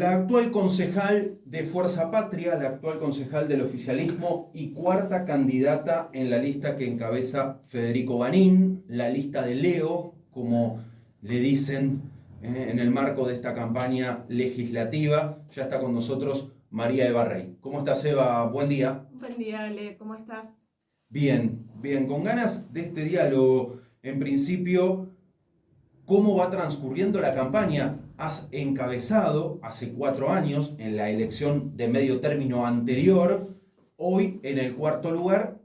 La actual concejal de Fuerza Patria, la actual concejal del oficialismo y cuarta candidata en la lista que encabeza Federico Banín, la lista de Leo, como le dicen en el marco de esta campaña legislativa. Ya está con nosotros María Eva Rey. ¿Cómo estás, Eva? Buen día. Buen día, Ale, ¿cómo estás? Bien, bien, con ganas de este diálogo. En principio, ¿cómo va transcurriendo la campaña? Has encabezado hace 4 años en la elección de medio término anterior. Hoy, en el cuarto lugar,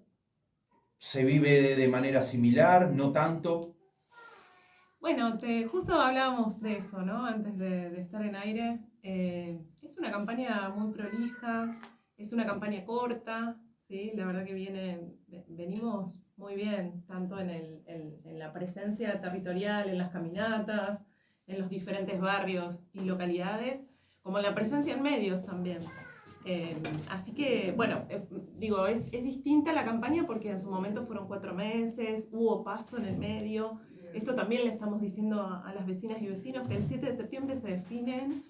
se vive de manera similar, no tanto. Bueno, justo hablábamos de eso, ¿no? Antes de estar en aire. Es una campaña muy prolija, es una campaña corta, ¿sí? La verdad que venimos muy bien, tanto en la presencia territorial, en las caminatas, en los diferentes barrios y localidades, como en la presencia en medios también. Así que, bueno, digo, es distinta la campaña porque en su momento fueron 4 meses, hubo paso en el medio. Esto también le estamos diciendo a las vecinas y vecinos que el 7 de septiembre se definen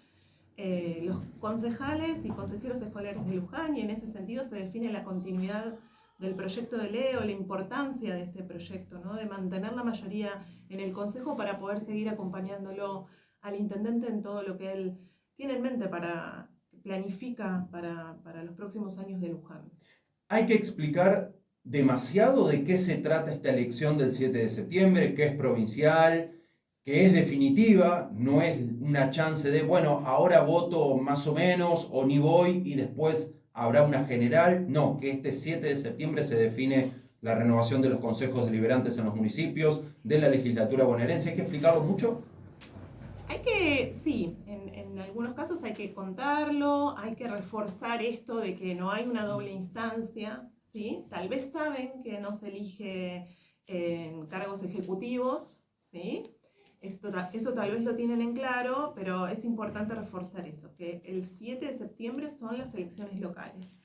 los concejales y consejeros escolares de Luján, y en ese sentido se define la continuidad del proyecto de Leo, la importancia de este proyecto, ¿no? De mantener la mayoría en el consejo para poder seguir acompañándolo al intendente en todo lo que él tiene en mente planifica para los próximos años de Luján. Hay que explicar demasiado de qué se trata esta elección del 7 de septiembre, que es provincial, que es definitiva, no es una chance de, bueno, ahora voto más o menos o ni voy y después habrá una general. No, que este 7 de septiembre se define la renovación de los consejos deliberantes en los municipios, de la legislatura bonaerense. Hay que explicarlo mucho. Sí, en algunos casos hay que contarlo, hay que reforzar esto de que no hay una doble instancia, ¿sí? Tal vez saben que no se elige en cargos ejecutivos, ¿sí? Eso tal vez lo tienen en claro, pero es importante reforzar eso, que el 7 de septiembre son las elecciones locales.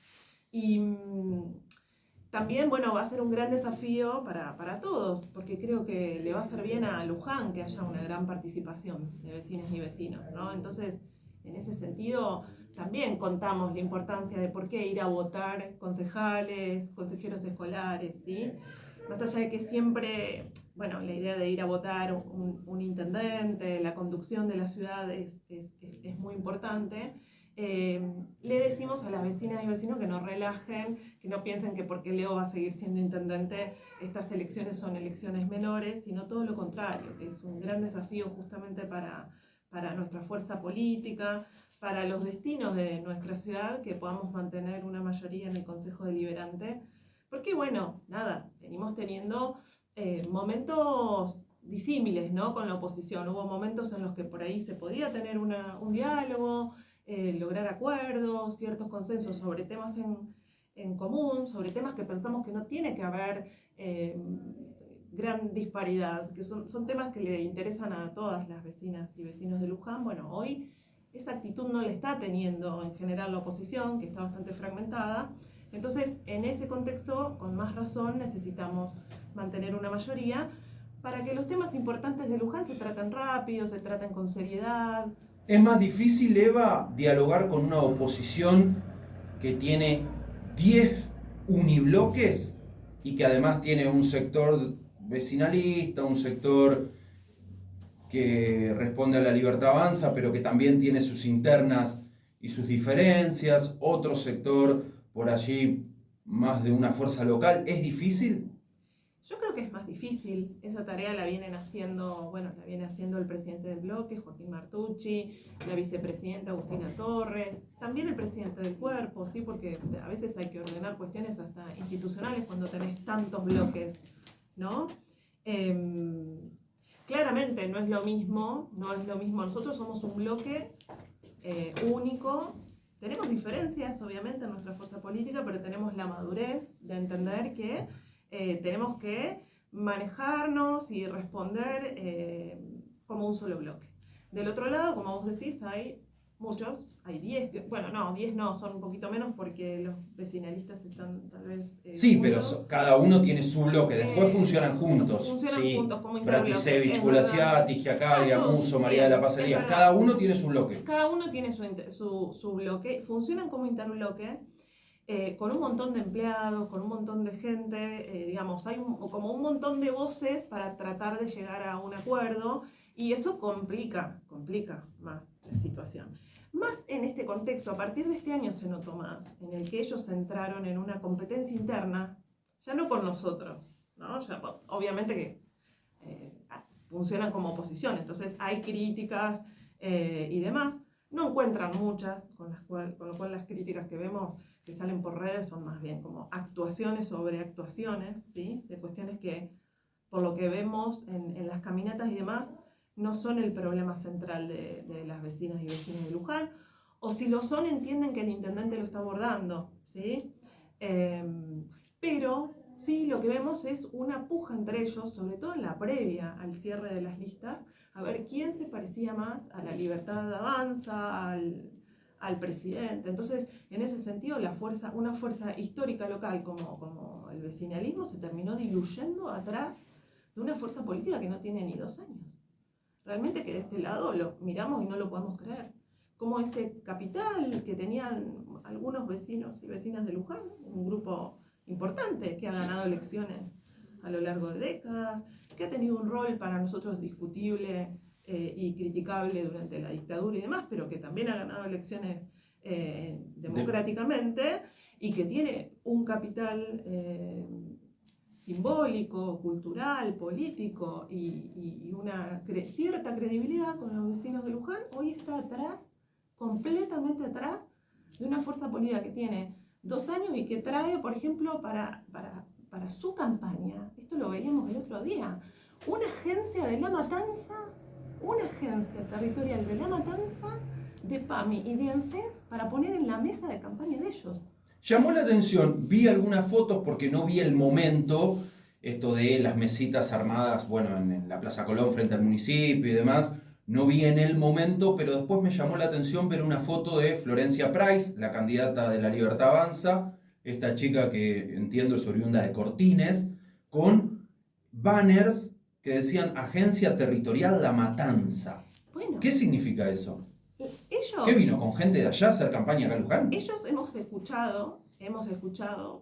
Y también, bueno, va a ser un gran desafío para todos, porque creo que le va a hacer bien a Luján que haya una gran participación de vecinas y vecinos, ¿no? Entonces, en ese sentido, también contamos la importancia de por qué ir a votar concejales, consejeros escolares, ¿sí? Más allá de que siempre, bueno, la idea de ir a votar un intendente, la conducción de la ciudad es muy importante. Le decimos a las vecinas y vecinos que no relajen, que no piensen que porque Leo va a seguir siendo intendente, estas elecciones son elecciones menores, sino todo lo contrario, que es un gran desafío justamente para nuestra fuerza política, para los destinos de nuestra ciudad, que podamos mantener una mayoría en el Consejo Deliberante. Porque, bueno, nada, venimos teniendo momentos disímiles, ¿no? Con la oposición. Hubo momentos en los que por ahí se podía tener un diálogo, lograr acuerdos, ciertos consensos sobre temas en común, sobre temas que pensamos que no tiene que haber gran disparidad, que son temas que le interesan a todas las vecinas y vecinos de Luján. Bueno, hoy esa actitud no la está teniendo en general la oposición, que está bastante fragmentada. Entonces, en ese contexto, con más razón, necesitamos mantener una mayoría para que los temas importantes de Luján se traten rápido, se traten con seriedad. Es más difícil, Eva, dialogar con una oposición que tiene 10 unibloques y que además tiene un sector vecinalista, un sector que responde a la libertad avanza, pero que también tiene sus internas y sus diferencias, otro sector por allí más de una fuerza local. ¿Es difícil? Yo creo que es más difícil. Esa tarea la viene haciendo el presidente del bloque, Joaquín Martucci, la vicepresidenta Agustina Torres, también el presidente del cuerpo, ¿sí? Porque a veces hay que ordenar cuestiones hasta institucionales cuando tenés tantos bloques, ¿no? Claramente no es lo mismo, Nosotros somos un bloque único. Tenemos diferencias, obviamente, en nuestra fuerza política, pero tenemos la madurez de entender que tenemos que manejarnos y responder como un solo bloque. Del otro lado, como vos decís, hay muchos, hay 10, bueno, no, 10 no, son un poquito menos porque los vecinalistas están tal vez Sí, pero juntos. cada uno tiene su bloque, después funcionan juntos. Funcionan Sí, juntos como Bratisevich, es verdad. Gulasiati, Giacaglia, Todos, Musso, María de bien, la Paz es Elías, verdad. cada uno tiene su bloque. Cada uno tiene su bloque, funcionan como interbloque, con un montón de empleados, con un montón de gente, digamos, hay como un montón de voces para tratar de llegar a un acuerdo y eso complica más la situación. Más en este contexto, a partir de este año se notó más, en el que ellos entraron en una competencia interna, ya no con nosotros, ¿no? Ya, obviamente que funcionan como oposición, entonces hay críticas y demás. No encuentran muchas, con lo cual las críticas que vemos que salen por redes son más bien como actuaciones sobre actuaciones, ¿sí? De cuestiones que, por lo que vemos en las caminatas y demás, no son el problema central de las vecinas y vecinos de Luján, o si lo son, entienden que el intendente lo está abordando, ¿sí? Pero sí, lo que vemos es una puja entre ellos, sobre todo en la previa al cierre de las listas, a ver quién se parecía más a la Libertad Avanza, al presidente. Entonces, en ese sentido, una fuerza histórica local como el vecinalismo se terminó diluyendo atrás de una fuerza política que no tiene ni 2 años. Realmente que de este lado lo miramos y no lo podemos creer. Como ese capital que tenían algunos vecinos y vecinas de Luján, un grupo importante que ha ganado elecciones a lo largo de décadas, que ha tenido un rol para nosotros discutible y criticable durante la dictadura y demás, pero que también ha ganado elecciones democráticamente y que tiene un capital simbólico, cultural, político y una cierta credibilidad con los vecinos de Luján, hoy está atrás, completamente atrás, de una fuerza política que tiene 2 años y que trae, por ejemplo, para su campaña, esto lo veíamos el otro día, una agencia de La Matanza, una agencia territorial de La Matanza, de PAMI y de ANSES para poner en la mesa de campaña de ellos. Llamó la atención, vi algunas fotos porque no vi el momento, esto de las mesitas armadas, bueno, en la Plaza Colón frente al municipio y demás, no vi en el momento, pero después me llamó la atención ver una foto de Florencia Price, la candidata de la Libertad Avanza, esta chica que entiendo es oriunda de Cortines, con banners que decían Agencia Territorial La Matanza. Bueno, ¿Qué significa eso? ellos, ¿Qué vino con gente de allá a hacer campaña acá en Luján? Ellos hemos escuchado,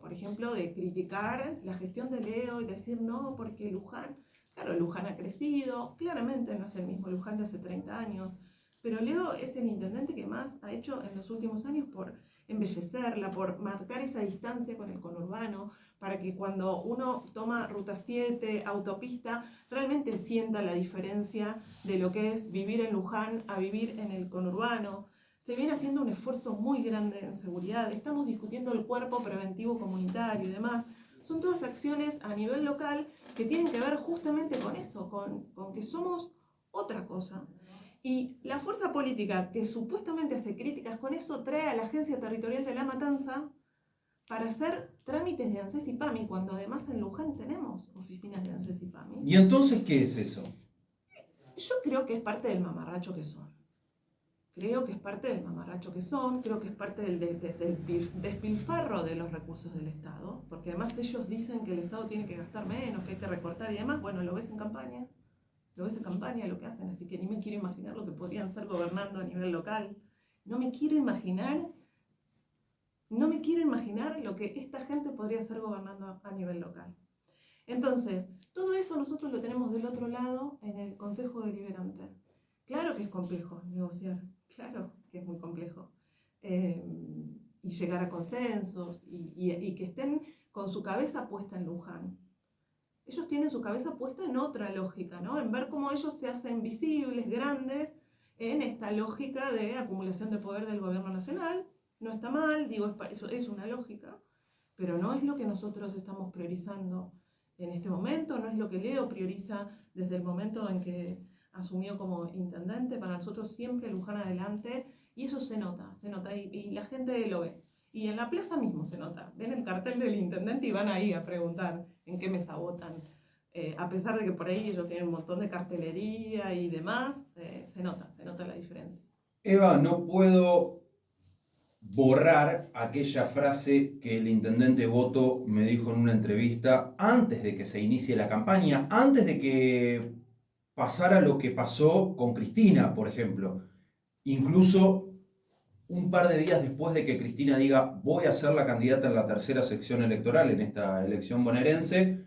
por ejemplo, de criticar la gestión de Leo y decir no, porque Luján, claro, Luján ha crecido, claramente no es el mismo Luján de hace 30 años, pero Leo es el intendente que más ha hecho en los últimos años por embellecerla, por marcar esa distancia con el conurbano, para que cuando uno toma Ruta 7, autopista, realmente sienta la diferencia de lo que es vivir en Luján a vivir en el conurbano. Se viene haciendo un esfuerzo muy grande en seguridad, estamos discutiendo el cuerpo preventivo comunitario y demás. Son todas acciones a nivel local que tienen que ver justamente con eso, con que somos otra cosa. Y la fuerza política que supuestamente hace críticas con eso trae a la Agencia Territorial de La Matanza para hacer trámites de ANSES y PAMI, cuando además en Luján tenemos oficinas de ANSES y PAMI. ¿Y entonces qué es eso? Yo creo que es parte del mamarracho que son. Creo que es parte del mamarracho que son, creo que es parte del despilfarro de los recursos del Estado, porque además ellos dicen que el Estado tiene que gastar menos, que hay que recortar y demás. Bueno, lo ves en campaña lo que hacen, así que ni me quiero imaginar lo que podrían estar gobernando a nivel local. No me quiero imaginar lo que esta gente podría estar gobernando a nivel local. Entonces, todo eso nosotros lo tenemos del otro lado en el Consejo Deliberante. Claro que es complejo negociar, claro que es muy complejo. Y llegar a consensos y que estén con su cabeza puesta en Luján. Ellos tienen su cabeza puesta en otra lógica, ¿no? En ver cómo ellos se hacen visibles, grandes, en esta lógica de acumulación de poder del gobierno nacional. No está mal, digo, eso es una lógica, pero no es lo que nosotros estamos priorizando en este momento, no es lo que Leo prioriza desde el momento en que asumió como intendente. Para nosotros siempre Luján adelante, y eso se nota, y la gente lo ve. Y en la plaza mismo se nota, ven el cartel del intendente y van ahí a preguntar en qué mesa votan. A pesar de que por ahí ellos tienen un montón de cartelería y demás, se nota la diferencia. Eva, no puedo borrar aquella frase que el intendente Boto me dijo en una entrevista antes de que se inicie la campaña, antes de que pasara lo que pasó con Cristina, por ejemplo. Incluso un par de días después de que Cristina diga voy a ser la candidata en la tercera sección electoral, en esta elección bonaerense,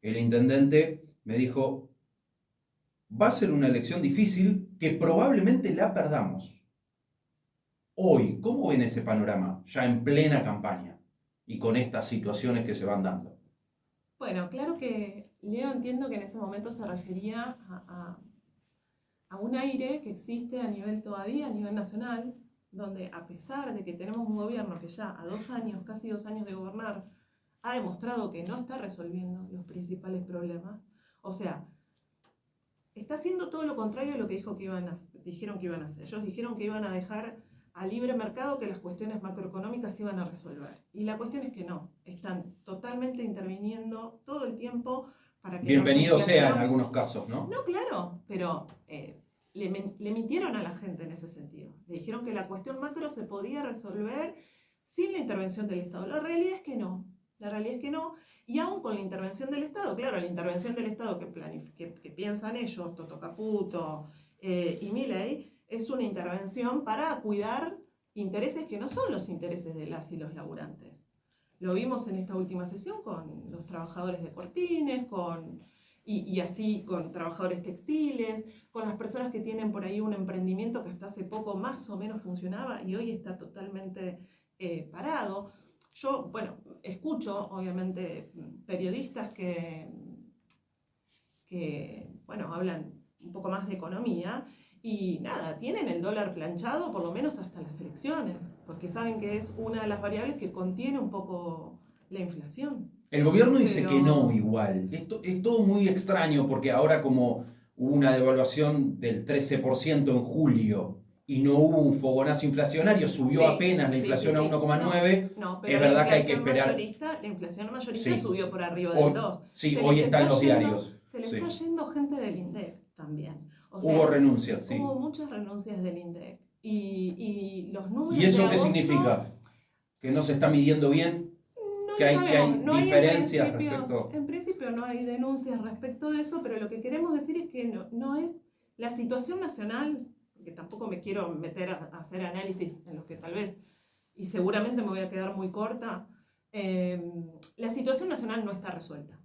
el intendente me dijo, va a ser una elección difícil que probablemente la perdamos. Hoy, ¿cómo ven ese panorama ya en plena campaña y con estas situaciones que se van dando? Bueno, claro que Leo entiendo que en ese momento se refería a un aire que existe a nivel todavía, a nivel nacional, donde a pesar de que tenemos un gobierno que ya a 2 años, casi 2 años de gobernar, ha demostrado que no está resolviendo los principales problemas, o sea, está haciendo todo lo contrario de lo que dijeron que iban a hacer. Ellos dijeron que iban a dejar a libre mercado que las cuestiones macroeconómicas se iban a resolver. Y la cuestión es que no, están totalmente interviniendo todo el tiempo para que Bienvenido no haya sea en inflación. algunos casos, ¿no? No, claro, pero le mintieron a la gente en ese sentido. Le dijeron que la cuestión macro se podía resolver sin la intervención del Estado. La realidad es que no. La realidad es que no. Y aún con la intervención del Estado, claro, la intervención del Estado que piensan ellos, Toto Caputo y Milei, es una intervención para cuidar intereses que no son los intereses de las y los laburantes. Lo vimos en esta última sesión con los trabajadores de Cortines, y así con trabajadores textiles, con las personas que tienen por ahí un emprendimiento que hasta hace poco más o menos funcionaba y hoy está totalmente parado. Yo, bueno, escucho obviamente periodistas bueno, hablan un poco más de economía y nada, tienen el dólar planchado por lo menos hasta las elecciones, porque saben que es una de las variables que contiene un poco la inflación. El gobierno dice que no Pero igual. Esto es todo muy extraño porque ahora como hubo una devaluación del 13% en julio y no hubo un fogonazo inflacionario, subió sí, apenas la sí, sí, inflación a sí. No, 1,9, no, pero es verdad que hay que esperar. la inflación mayorista Sí, subió por arriba del hoy, 2. sí, hoy están los diarios. Se le está Sí. yendo gente del INDEC también. O Hubo sea, renuncias, sí. hubo muchas renuncias del INDEC. Y los ¿Y números de eso qué agosto significa? ¿Que no se está midiendo bien? no ¿Que lo que hay sabemos. No hay diferencias respecto? en principio no hay denuncias respecto de eso, pero lo que queremos decir es que no es la situación nacional, que tampoco me quiero meter a hacer análisis en los que tal vez, y seguramente me voy a quedar muy corta, la situación nacional no está resuelta.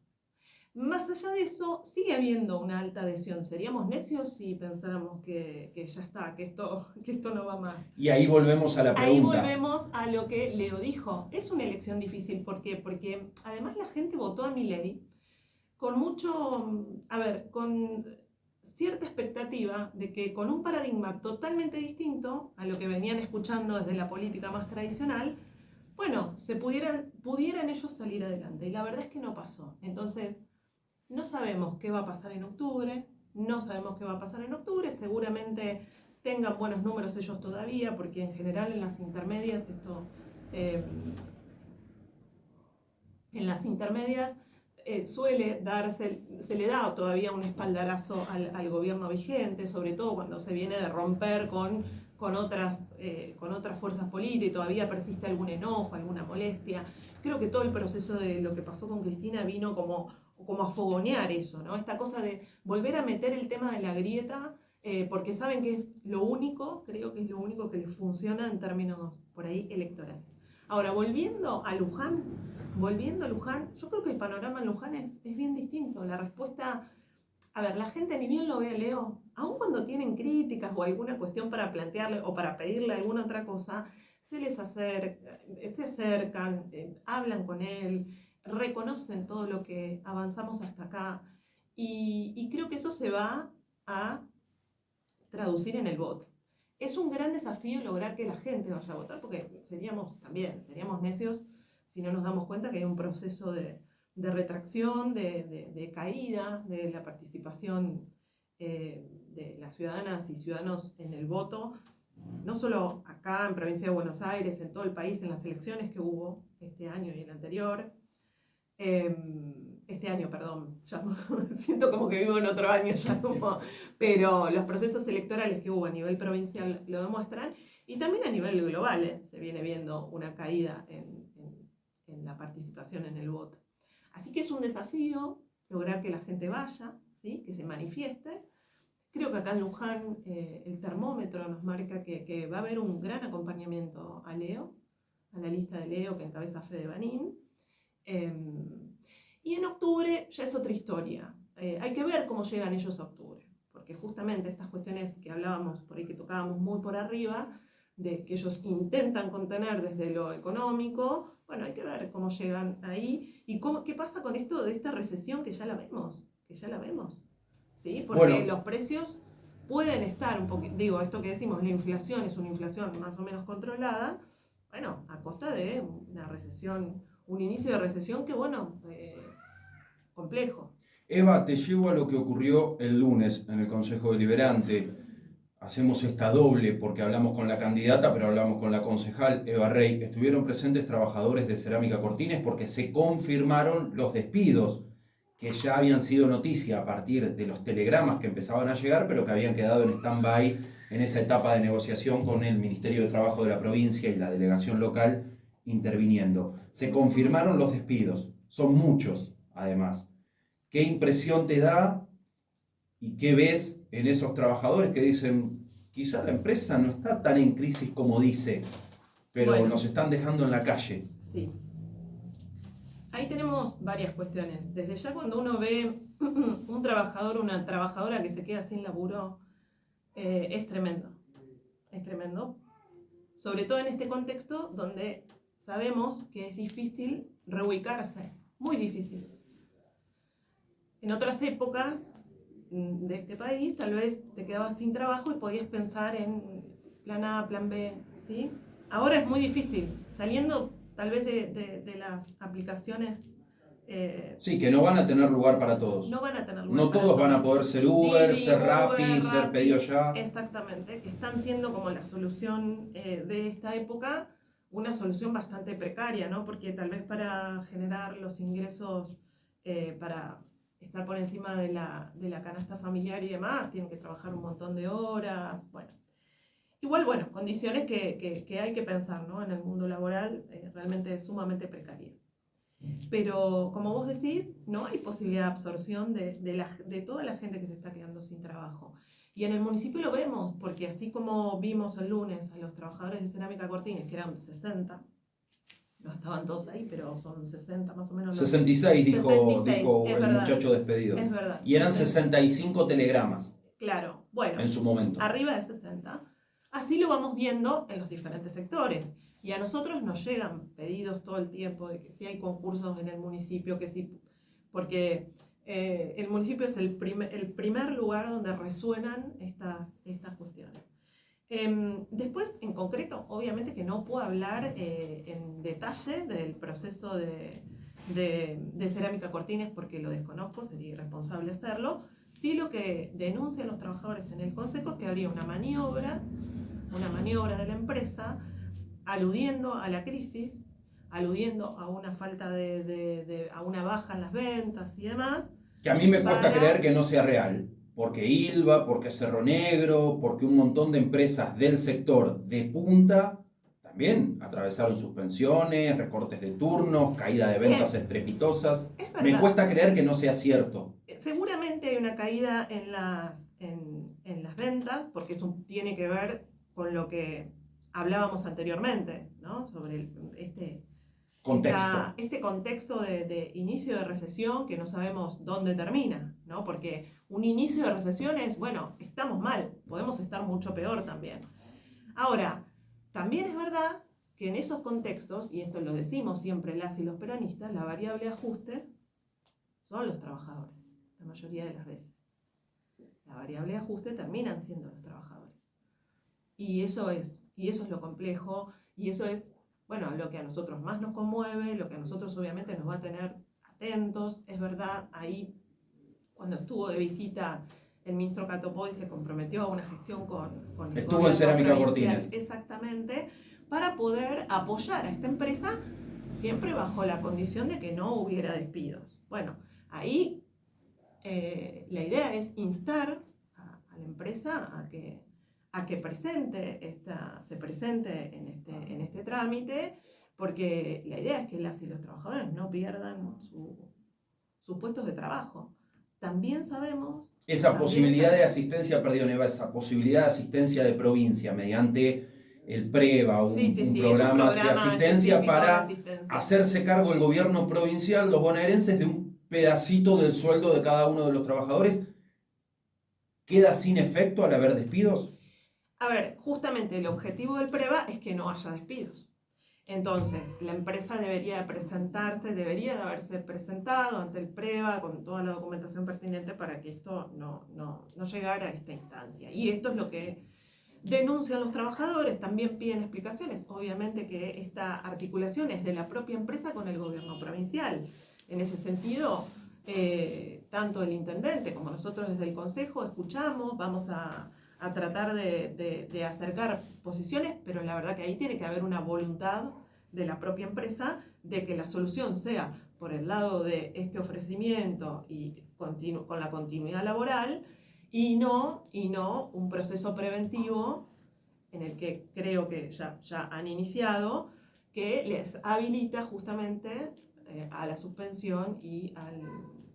Más allá de eso, sigue habiendo una alta adhesión. Seríamos necios si pensáramos que ya está, que esto no va más. Y ahí volvemos a la Ahí pregunta. volvemos a lo que Leo dijo. Es una elección difícil. ¿Por qué? Porque además la gente votó a Milei con mucho, a ver, con cierta expectativa de que con un paradigma totalmente distinto a lo que venían escuchando desde la política más tradicional, bueno, pudieran ellos salir adelante. Y la verdad es que no pasó. Entonces, no sabemos qué va a pasar en octubre, no sabemos qué va a pasar en octubre, seguramente tengan buenos números ellos todavía, porque en general en las intermedias eh, suele darse, se le da todavía un espaldarazo al gobierno vigente, sobre todo cuando se viene de romper con otras fuerzas políticas y todavía persiste algún enojo, alguna molestia. Creo que todo el proceso de lo que pasó con Cristina vino como a fogonear eso, ¿no? Esta cosa de volver a meter el tema de la grieta, porque saben que es lo único, creo que es lo único que les funciona en términos por ahí electorales. Ahora, volviendo a Luján, yo creo que el panorama en Luján es bien distinto. La respuesta, a ver, la gente ni bien lo ve a Leo, aun cuando tienen críticas o alguna cuestión para plantearle o para pedirle alguna otra cosa, se acercan, hablan con él, reconocen todo lo que avanzamos hasta acá y creo que eso se va a traducir en el voto. Es un gran desafío lograr que la gente vaya a votar porque seríamos necios si no nos damos cuenta que hay un proceso de retracción, de caída de la participación de las ciudadanas y ciudadanos en el voto, no solo acá en provincia de Buenos Aires, en todo el país, en las elecciones que hubo este año y el anterior. Este año, perdón, ya siento como que vivo en otro año ya, pero los procesos electorales que hubo a nivel provincial lo demuestran, y también a nivel global se viene viendo una caída en la participación en el voto. Así que es un desafío lograr que la gente vaya, ¿sí? Que se manifieste. Creo que acá en Luján el termómetro nos marca que va a haber un gran acompañamiento a Leo, a la lista de Leo que encabeza Fede Banín. Y en octubre ya es otra historia. Hay que ver cómo llegan ellos a octubre, porque justamente estas cuestiones que hablábamos, por ahí que tocábamos muy por arriba, de que ellos intentan contener desde lo económico, bueno, hay que ver cómo llegan ahí y qué pasa con esto de esta recesión que ya la vemos, ¿sí? Porque Bueno, los precios pueden estar un poquito, digo, esto que decimos, la inflación es una inflación más o menos controlada, bueno, a costa de una recesión, un inicio de recesión que, bueno, complejo. Eva, te llevo a lo que ocurrió el lunes en el Consejo Deliberante. Hacemos esta doble porque hablamos con la candidata, pero hablamos con la concejal Eva Rey. Estuvieron presentes trabajadores de Cerámica Cortines porque se confirmaron los despidos que ya habían sido noticia a partir de los telegramas que empezaban a llegar, pero que habían quedado en stand-by en esa etapa de negociación con el Ministerio de Trabajo de la provincia y la delegación local interviniendo. Se confirmaron los despidos, son muchos además. ¿Qué impresión te da y qué ves en esos trabajadores que dicen, quizá la empresa no está tan en crisis como dice, pero bueno, nos están dejando en la calle? Sí. Ahí tenemos varias cuestiones. Desde ya cuando uno ve un trabajador, una trabajadora que se queda sin laburo, es tremendo. Es tremendo. Sobre todo en este contexto donde sabemos que es difícil reubicarse. Muy difícil. En otras épocas de este país, tal vez te quedabas sin trabajo y podías pensar en plan A, plan B, ¿sí? Ahora es muy difícil. Saliendo tal vez de las aplicaciones. Sí, que no van a tener lugar para todos. No van a tener lugar No para todos todos. van a poder ser Uber, Didi, ser Uber, Rappi, ser pedido ya. Exactamente, que están siendo como la solución de esta época, una solución bastante precaria, ¿no? Porque tal vez para generar los ingresos, para estar por encima de la canasta familiar y demás, tienen que trabajar un montón de horas, bueno. Igual, bueno, condiciones que hay que pensar, ¿no? En el mundo laboral realmente sumamente precarias. Pero, como vos decís, no hay posibilidad de absorción de toda la gente que se está quedando sin trabajo. Y en el municipio lo vemos, porque así como vimos el lunes a los trabajadores de Cerámica Cortines, que eran 60, no estaban todos ahí, pero son 60 más o menos. 66 dijo, 66, dijo es el verdad, muchacho despedido. es verdad. Y eran 60. 65 telegramas. Claro, bueno, en su momento. Arriba de 60. Así lo vamos viendo en los diferentes sectores. Y a nosotros nos llegan pedidos todo el tiempo de que si hay concursos en el municipio, que sí, porque el municipio es el primer lugar donde resuenan estas cuestiones. Después, en concreto, obviamente que no puedo hablar en detalle del proceso de Cerámica Cortines porque lo desconozco, sería irresponsable hacerlo. Sí, lo que denuncian los trabajadores en el consejo es que habría una maniobra de la empresa aludiendo a la crisis, aludiendo a una falta a una baja en las ventas y demás. Que a mí me cuesta creer que no sea real. Porque Ilva, porque Cerro Negro, porque un montón de empresas del sector de punta también atravesaron suspensiones, recortes de turnos, caída de ventas estrepitosas. Me cuesta creer que no sea cierto. Seguramente hay una caída en las ventas, porque eso tiene que ver con lo que hablábamos anteriormente, ¿no? Sobre este contexto de inicio de recesión que no sabemos dónde termina, ¿no? Porque un inicio de recesión es, bueno, estamos mal, podemos estar mucho peor también. Ahora, también es verdad que en esos contextos, y esto lo decimos siempre las y los peronistas, la variable de ajuste son los trabajadores, la mayoría de las veces. La variable de ajuste terminan siendo los trabajadores. Y eso es lo complejo, y eso es, bueno, lo que a nosotros más nos conmueve, lo que a nosotros obviamente nos va a tener atentos. Es verdad, ahí cuando estuvo de visita el ministro Catopoy se comprometió a una gestión con el Estuvo en Cerámica Cortines. Exactamente, para poder apoyar a esta empresa siempre bajo la condición de que no hubiera despidos. Bueno, ahí la idea es instar a la empresa a que se presente en este trámite, porque la idea es que las y los trabajadores no pierdan sus puestos de trabajo. También sabemos... Esa posibilidad de asistencia, perdón, Eva, esa posibilidad de asistencia de provincia mediante el PREVA, un programa de asistencia para hacerse cargo el gobierno provincial, los bonaerenses, de un pedacito del sueldo de cada uno de los trabajadores, ¿queda sin efecto al haber despidos? A ver, justamente el objetivo del PREVA es que no haya despidos. Entonces, la empresa debería de haberse presentado ante el PREVA con toda la documentación pertinente para que esto no llegara a esta instancia. Y esto es lo que denuncian los trabajadores, también piden explicaciones. Obviamente que esta articulación es de la propia empresa con el gobierno provincial. En ese sentido, tanto el intendente como nosotros desde el consejo escuchamos, vamos a tratar de acercar posiciones, pero la verdad que ahí tiene que haber una voluntad de la propia empresa de que la solución sea por el lado de este ofrecimiento y con la continuidad laboral, y no un proceso preventivo en el que creo que ya han iniciado, que les habilita justamente a la suspensión y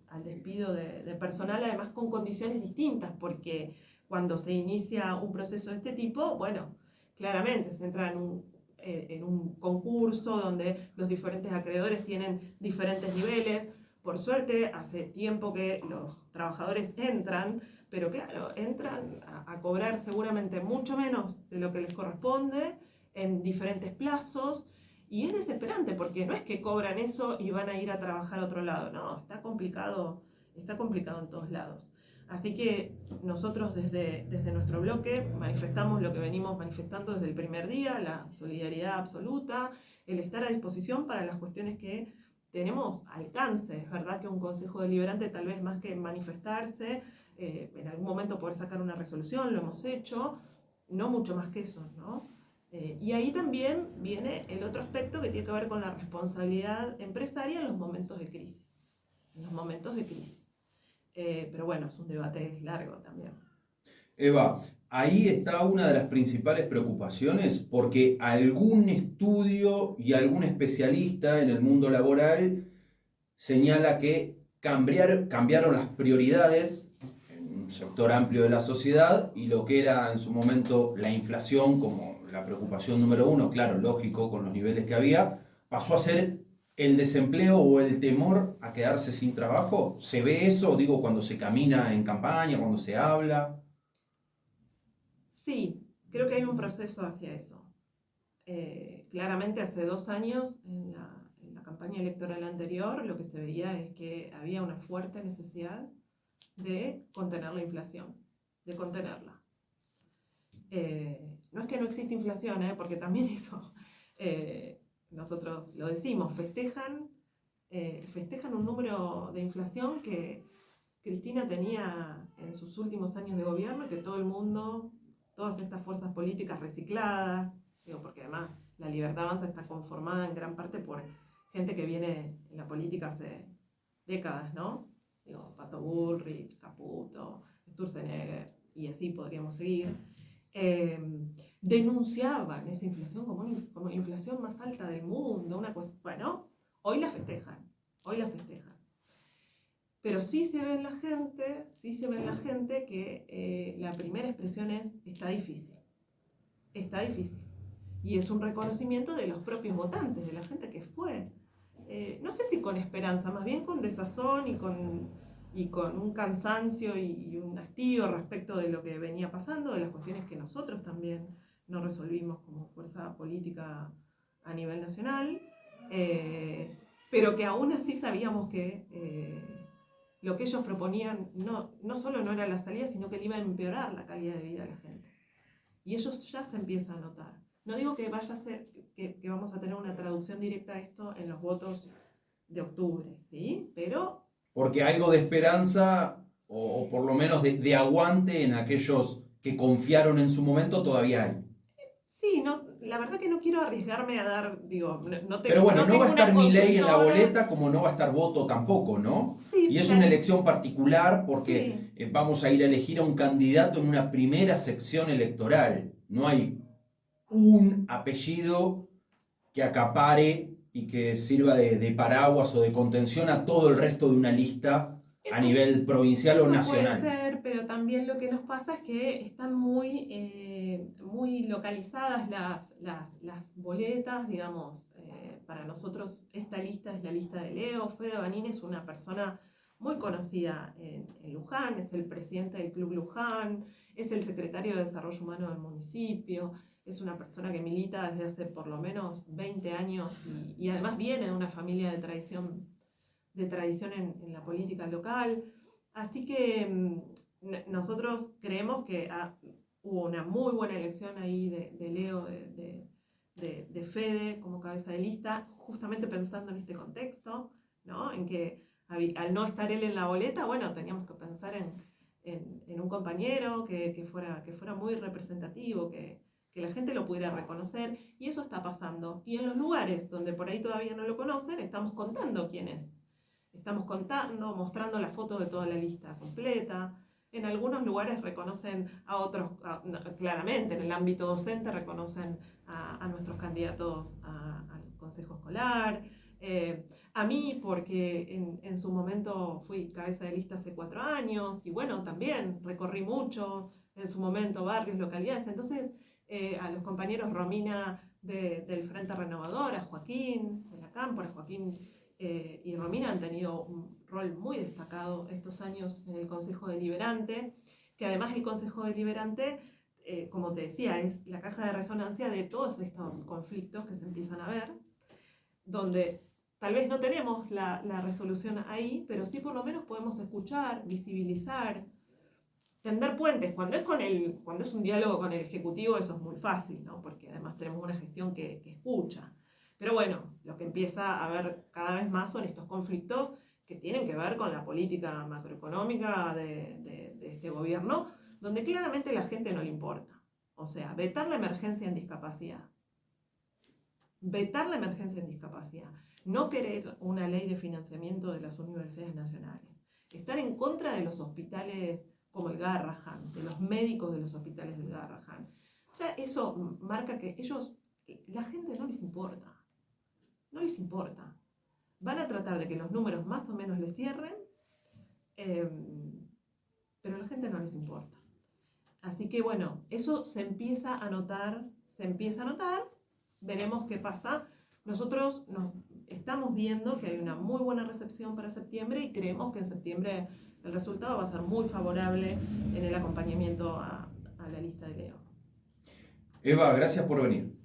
al despido de personal, además con condiciones distintas, porque cuando se inicia un proceso de este tipo, bueno, claramente se entra en un concurso donde los diferentes acreedores tienen diferentes niveles. Por suerte, hace tiempo que los trabajadores entran, pero claro, entran a cobrar seguramente mucho menos de lo que les corresponde en diferentes plazos, y es desesperante porque no es que cobran eso y van a ir a trabajar a otro lado, no, está complicado en todos lados. Así que nosotros desde nuestro bloque manifestamos lo que venimos manifestando desde el primer día, la solidaridad absoluta, el estar a disposición para las cuestiones que tenemos alcance. Es verdad que un consejo deliberante, tal vez más que manifestarse, en algún momento poder sacar una resolución, lo hemos hecho, no mucho más que eso, ¿no? Y ahí también viene el otro aspecto que tiene que ver con la responsabilidad empresaria en los momentos de crisis. Pero bueno, es un debate largo también. Eva, ahí está una de las principales preocupaciones, porque algún estudio y algún especialista en el mundo laboral señala que cambiaron las prioridades en un sector amplio de la sociedad, y lo que era en su momento la inflación como la preocupación número uno, claro, lógico, con los niveles que había, pasó a ser el desempleo o el temor a quedarse sin trabajo. ¿Se ve eso, digo, cuando se camina en campaña, cuando se habla? Sí, creo que hay un proceso hacia eso. Claramente hace 2 años, en la campaña electoral anterior, lo que se veía es que había una fuerte necesidad de contener la inflación, de contenerla. No es que no existe inflación, porque también eso, nosotros lo decimos, festejan un número de inflación que Cristina tenía en sus últimos años de gobierno, que todo el mundo, todas estas fuerzas políticas recicladas, digo, porque además la Libertad Avanza está conformada en gran parte por gente que viene en la política hace décadas, ¿no? Digo, Pato Bullrich, Caputo, Sturzenegger, y así podríamos seguir. Denunciaban esa inflación como la inflación más alta del mundo. Bueno, hoy la festejan. Pero sí se ve en la gente que la primera expresión es: está difícil. Y es un reconocimiento de los propios votantes, de la gente que fue. No sé si con esperanza, más bien con desazón y con un cansancio y un hastío respecto de lo que venía pasando, de las cuestiones que nosotros también no resolvimos como fuerza política a nivel nacional, pero que aún así sabíamos que lo que ellos proponían no solo no era la salida, sino que le iba a empeorar la calidad de vida de la gente. Y eso ya se empieza a notar. No digo que vaya a ser que vamos a tener una traducción directa a esto en los votos de octubre, ¿sí? Pero... porque algo de esperanza, o por lo menos de aguante en aquellos que confiaron en su momento, todavía hay. Sí, no, la verdad que no quiero arriesgarme a dar, digo, Pero bueno, no va a estar Milei en la consultora. boleta como no va a estar Voto tampoco, ¿no? Sí, Y es una elección particular porque sí. vamos a ir a elegir a un candidato en una primera sección electoral. No hay un apellido que acapare y que sirva de paraguas o de contención a todo el resto de una lista a Eso, nivel provincial o eso nacional. puede ser, pero también lo que nos pasa es que están muy localizadas las boletas, digamos. Para nosotros esta lista es la lista de Leo. Fede Banín es una persona muy conocida en Luján, es el presidente del Club Luján, es el secretario de Desarrollo Humano del municipio, es una persona que milita desde hace por lo menos 20 años y además viene de una familia de tradición en la política local. Así que nosotros creemos que hubo una muy buena elección ahí de Leo, de Fede como cabeza de lista, justamente pensando en este contexto, ¿no? En que al no estar él en la boleta, bueno, teníamos que pensar en un compañero que fuera muy representativo, que la gente lo pudiera reconocer, y eso está pasando. Y en los lugares donde por ahí todavía no lo conocen, estamos contando quién es. Estamos contando, mostrando la foto de toda la lista completa. En algunos lugares reconocen a otros, claramente en el ámbito docente reconocen a nuestros candidatos al consejo escolar. A mí, porque en su momento fui cabeza de lista hace 4 años y bueno, también recorrí mucho en su momento barrios, localidades. Entonces, a los compañeros Romina del Frente Renovador, a Joaquín de la Cámpora, Joaquín y Romina han tenido un rol muy destacado estos años en el Consejo Deliberante, que además el Consejo Deliberante, como te decía, es la caja de resonancia de todos estos conflictos que se empiezan a ver, donde tal vez no tenemos la resolución ahí, pero sí por lo menos podemos escuchar, visibilizar, tender puentes. Cuando es un diálogo con el Ejecutivo, eso es muy fácil, ¿no? Porque además tenemos una gestión que escucha. Pero bueno, lo que empieza a haber cada vez más son estos conflictos que tienen que ver con la política macroeconómica de este gobierno, donde claramente a la gente no le importa. O sea, vetar la emergencia en discapacidad. Vetar la emergencia en discapacidad. No querer una ley de financiamiento de las universidades nacionales. Estar en contra de los hospitales como el Garrahan, de los médicos de los hospitales del Garrahan. Ya eso marca que la gente no les importa. No les importa. Van a tratar de que los números más o menos les cierren, pero a la gente no les importa. Así que bueno, eso se empieza a notar, veremos qué pasa. Nosotros estamos viendo que hay una muy buena recepción para septiembre y creemos que en septiembre el resultado va a ser muy favorable en el acompañamiento a la lista de Leo. Eva, gracias por venir.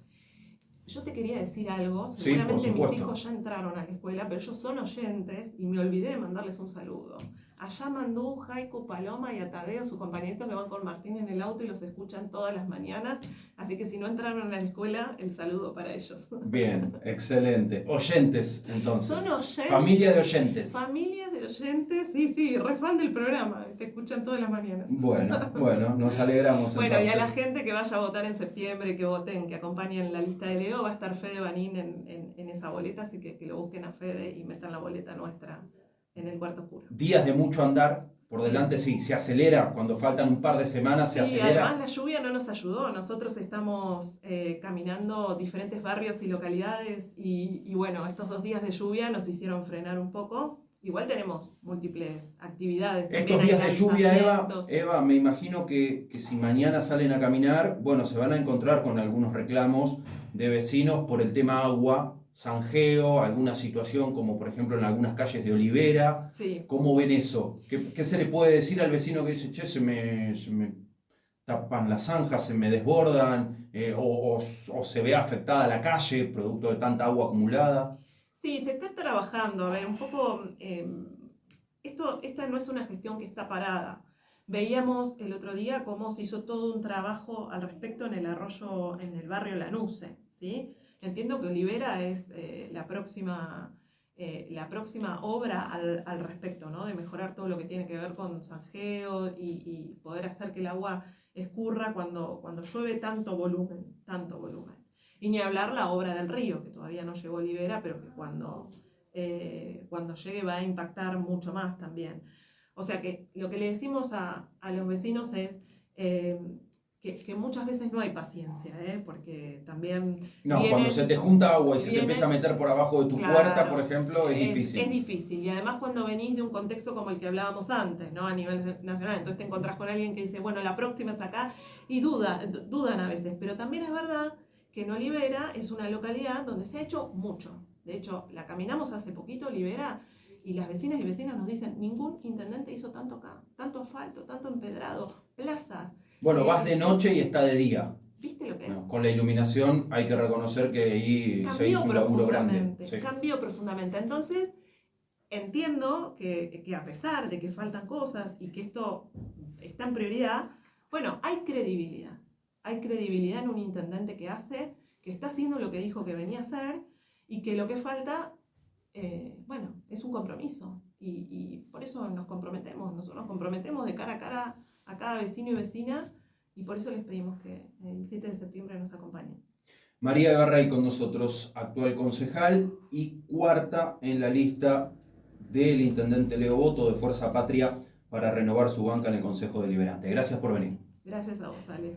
Yo te quería decir algo, Sí, seguramente por mis supuesto. hijos ya entraron a la escuela, pero ellos son oyentes y me olvidé de mandarles un saludo. Allá Mandú, Jaico, Paloma y a Tadeo, su compañerito que van con Martín en el auto y los escuchan todas las mañanas, así que si no entraron a la escuela, el saludo para ellos. Bien, excelente. Oyentes, entonces. Son oyentes. Familia de oyentes. Familia de oyentes, sí, re fan del programa, te escuchan todas las mañanas. Bueno, nos alegramos Bueno, entonces. y a la gente que vaya a votar en septiembre, que voten, que acompañen la lista de Leo, va a estar Fede Banín en esa boleta, así que lo busquen a Fede y metan la boleta nuestra en el cuarto oscuro. Días de mucho andar por delante, sí, se acelera, cuando faltan un par de semanas se acelera. Además la lluvia no nos ayudó, nosotros estamos caminando diferentes barrios y localidades y bueno, estos 2 días de lluvia nos hicieron frenar un poco. Igual tenemos múltiples actividades. Estos días de lluvia, Eva, me imagino que si mañana salen a caminar, bueno, se van a encontrar con algunos reclamos de vecinos por el tema agua, zanjeo, alguna situación como por ejemplo en algunas calles de Olivera. Sí. ¿Cómo ven eso? ¿Qué se le puede decir al vecino que dice, che, se me tapan las zanjas, se me desbordan, o se ve afectada la calle producto de tanta agua acumulada? Sí, se está trabajando, a ver, un poco, esta no es una gestión que está parada. Veíamos el otro día cómo se hizo todo un trabajo al respecto en el arroyo, en el barrio Lanuse, ¿sí? Entiendo que Olivera es la próxima obra al respecto, ¿no? De mejorar todo lo que tiene que ver con zanjeo y poder hacer que el agua escurra cuando llueve tanto volumen. Y ni hablar la obra del río, que todavía no llegó Libera, pero que cuando llegue va a impactar mucho más también. O sea que lo que le decimos a los vecinos es que muchas veces no hay paciencia, porque también No, vienen, cuando se te junta agua y se te vienen, empieza a meter por abajo de tu claro, puerta, por ejemplo, es difícil. Es difícil. Y además cuando venís de un contexto como el que hablábamos antes, ¿no? A nivel nacional, entonces te encontrás con alguien que dice, bueno, la próxima es acá, y dudan a veces. Pero también es verdad que en Olivera es una localidad donde se ha hecho mucho. De hecho, la caminamos hace poquito, Olivera, y las vecinas y vecinos nos dicen, ningún intendente hizo tanto acá, tanto asfalto, tanto empedrado, plazas. Bueno, vas de noche y está de día. ¿Viste lo que es? Con la iluminación hay que reconocer que ahí se hizo un laburo grande. Sí. Cambió profundamente. Entonces, entiendo que a pesar de que faltan cosas y que esto está en prioridad, bueno, hay credibilidad. Hay credibilidad en un intendente que está haciendo lo que dijo que venía a hacer y que lo que falta, bueno, es un compromiso. Y por eso nos comprometemos. Nosotros nos comprometemos de cara a cara a cada vecino y vecina y por eso les pedimos que el 7 de septiembre nos acompañen. María Ibarray con nosotros, actual concejal y cuarta en la lista del intendente Leo Boto de Fuerza Patria para renovar su banca en el Consejo Deliberante. Gracias por venir. Gracias a vos, Ale.